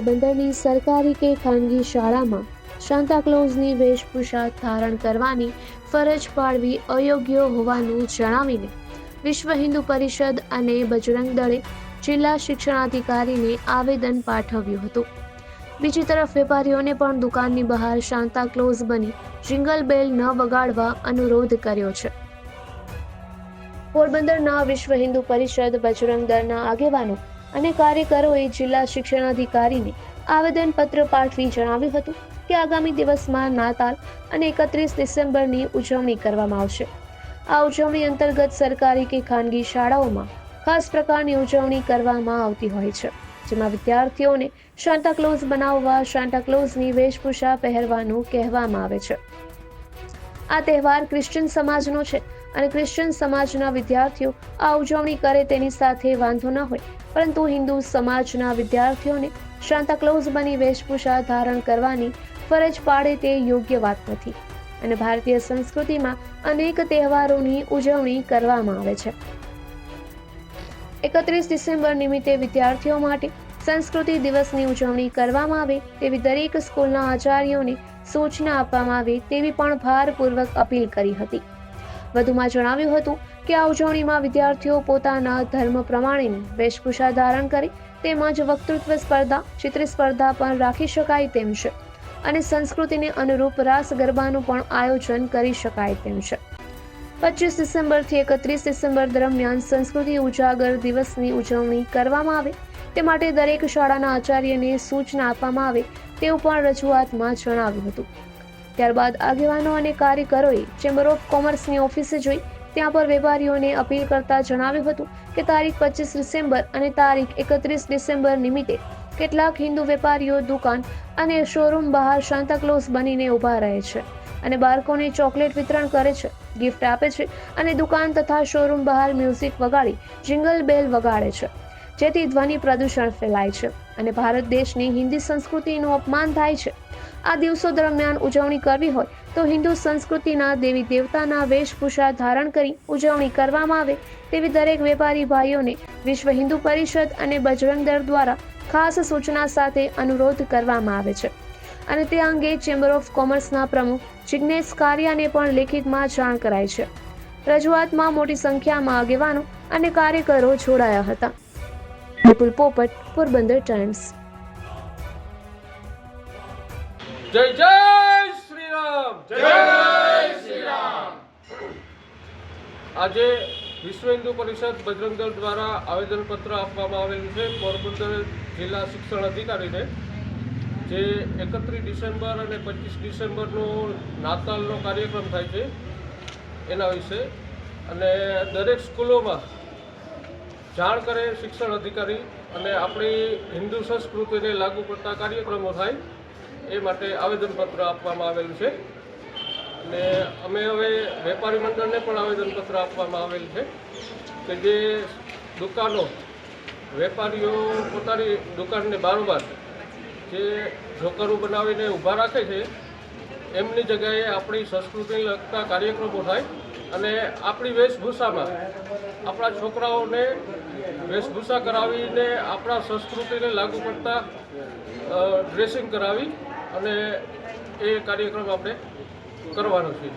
પોરબંદરની સરકારી કે ખાનગી શાળામાં સાન્તાક્લોઝની વેશભૂષા ધારણ કરવાની ફરજ પાડવી અયોગ્ય હોવાનું જણાવીને વિશ્વ હિન્દુ પરિષદ અને બજરંગ દળે જિલ્લા શિક્ષણાધિકારીને આવેદન પાઠવ્યું હતું। બીજી તરફ વેપારીઓને પણ દુકાનની બહાર સાન્તાક્લોઝ બની જિંગલ બેલ ન વગાડવા અનુરોધ કર્યો છે। પોરબંદરના વિશ્વ હિન્દુ પરિષદ બજરંગ દળના આગેવાનો અને કાર્યકરોએ જિલ્લા શિક્ષણાધિકારીને આવેદનપત્ર પાઠવી જણાવ્યું હતું કે આગામી દિવસમાં નાતાલ અને 31 ડિસેમ્બરની ઉજવણી કરવામાં આવશે। આ ઉજવણી અંતર્ગત સરકારી કે ખાનગી શાળાઓમાં ખાસ પ્રકારની ઉજવણી કરવામાં આવતી હોય છે, જેમાં વિદ્યાર્થીઓને સાન્તાક્લોઝ બનાવવા સાન્તાક્લોઝની વેશભૂષા પહેરવાનું કહેવામાં આવે છે। આ તહેવાર ક્રિશ્ચિયન સમાજનો છે અને ક્રિશ્ચિયન સમાજના વિદ્યાર્થીઓ આ ઉજવણી કરે તેની સાથે વાંધો ન હોય, પરંતુ હિન્દુ સમાજના વિદ્યાર્થીઓને સાન્તાક્લોઝ બની વેશભૂષા ધારણ કરવાની ફરજ પાડે તે યોગ્ય વાત નથી અને ભારતીય સંસ્કૃતિમાં અનેક તહેવારોની ઉજવણી કરવામાં આવે છે। 31 ડિસેમ્બર નિમિત્તે વિદ્યાર્થીઓ માટે સંસ્કૃતિ દિવસની ઉજવણી કરવામાં આવે તેવી દરેક સ્કૂલના આચાર્યોને સૂચના આપવામાં આવે તેવી પણ ભારપૂર્વક અપીલ કરી હતી। વધુમાં જણાવ્યું હતું કે આ ઉજવણીમાં વિદ્યાર્થીઓ પોતાના ધર્મ પ્રમાણેની વેશભૂષા ધારણ કરે તેમજ વક્તૃત્વ સ્પર્ધા, ચિત્ર સ્પર્ધા પણ રાખી શકાય તેમ છે અને સંસ્કૃતિને અનુરૂપ રાસ ગરબાનું પણ આયોજન કરી શકાય તેમ છે। 25 ડિસેમ્બરથી 31 ડિસેમ્બર દરમિયાન સંસ્કૃતિ ઉજાગર દિવસની ઉજવણી કરવામાં આવે તે માટે દરેક શાળાના આચાર્યને સૂચના આપવામાં આવે તેવું પણ રજૂઆતમાં જણાવ્યું હતું। ત્યારબાદ આગેવાનો અને કાર્યકરોએ ચેમ્બર ઓફ કોમર્સની ઓફિસે જોઈ ત્યાં પર વેપારીઓને અપીલ કરતા જણાવ્યું હતું કે તારીખ 25 ડિસેમ્બર અને તારીખ 31 ડિસેમ્બર નિમિત્તે કેટલાક હિન્દુ વેપારીઓ દુકાન અને શોરૂમ બહાર સાન્તાક્લોઝ બનીને ઊભા રહે છે અને બાળકોને ચોકલેટ વિતરણ કરે છે, ગિફ્ટ આપે છે અને દુકાન તથા શોરૂમ બહાર મ્યુઝિક વગાડી જિંગલ બેલ વગાડે છે, જેથી ધ્વનિ પ્રદૂષણ ફેલાય છે અને ભારત દેશની હિન્દી સંસ્કૃતિનું અપમાન થાય છે। આ દિવસો દરમિયાન ઉજવણી કરવી હોય તો હિન્દુ સંસ્કૃતિના દેવી દેવતાના વેશભૂષા ધારણ કરી ઉજવણી કરવામાં આવે તેવી દરેક વેપારી ભાઈઓને વિશ્વ હિન્દુ પરિષદ અને બજરંગ દળ દ્વારા ખાસ સૂચના સાથે અનુરોધ કરવામાં આવે છે અને તે અંગે ચેમ્બર ઓફ કોમર્સના પ્રમુખ જિગ્નેશ કારિયાને પણ લેખિતમાં જાણ કરાઈ છે। રજૂઆતમાં મોટી સંખ્યામાં આગેવાનો અને કાર્યકરો જોડાયા હતા। વિપુલ પોપટ, પોરબંદર ટાઈમ્સ। જય જય શ્રી રામ, જય શ્રી રામ। આજે વિશ્વ હિન્દુ પરિષદ બજરંગ દળ દ્વારા આવેદનપત્ર આપવામાં આવેલું છે પોરબંદર જિલ્લા શિક્ષણ અધિકારીને, જે 31 ડિસેમ્બર અને 25 ડિસેમ્બરનો નાતાલનો કાર્યક્રમ થાય છે એના વિશે, અને દરેક સ્કૂલોમાં જાણ કરે શિક્ષણ અધિકારી અને આપણી હિન્દુ સંસ્કૃતિને લાગુ પડતા કાર્યક્રમો થાય એ માટે આવેદનપત્ર આપવામાં આવેલું છે। અને અમે હવે વેપારી મંડળને પણ આવેદનપત્ર આપવામાં આવેલું છે કે જે દુકાનો વેપારીઓ પોતાની દુકાનને બારોબાર જે ઝોકરું બનાવીને ઊભા રાખે છે એમની જગ્યાએ આપણી સંસ્કૃતિને લગતા કાર્યક્રમો થાય અને આપણી વેશભૂષામાં આપણા છોકરાઓને વેશભૂષા કરાવીને આપણા સંસ્કૃતિને લાગુ પડતા ડ્રેસિંગ કરાવી અને એ કાર્યક્રમ આપણે કરવાનો છે।